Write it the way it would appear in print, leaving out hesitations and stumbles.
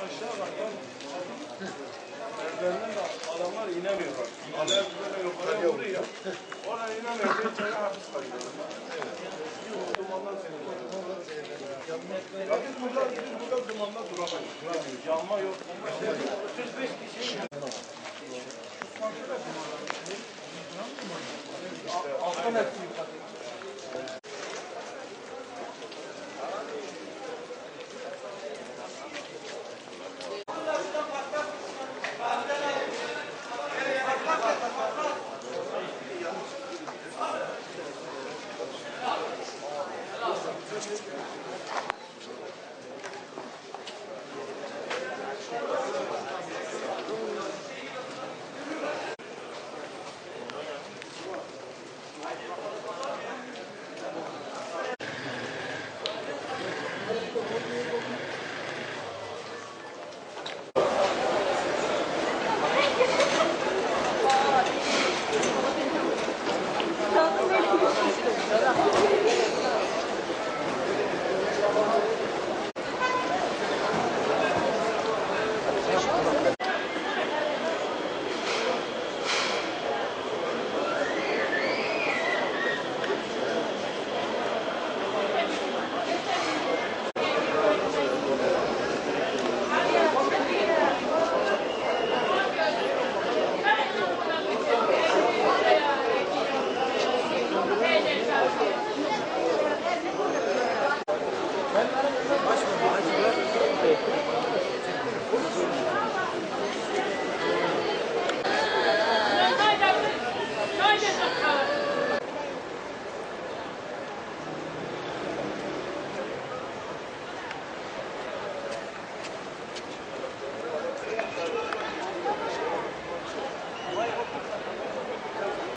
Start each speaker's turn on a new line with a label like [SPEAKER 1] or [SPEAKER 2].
[SPEAKER 1] aşağı bak. Merdivenden de adamlar inemiyor bak. Alev böyle yukarıya vuruyor. Oraya inemiyor. Bir içeri hapis kalıyor. Dumandan seyrediyor. Ya biz burada dumanda duramayız. Yanma yok. 35 kişi. Alttan hepsi yukarı.
[SPEAKER 2] Başma.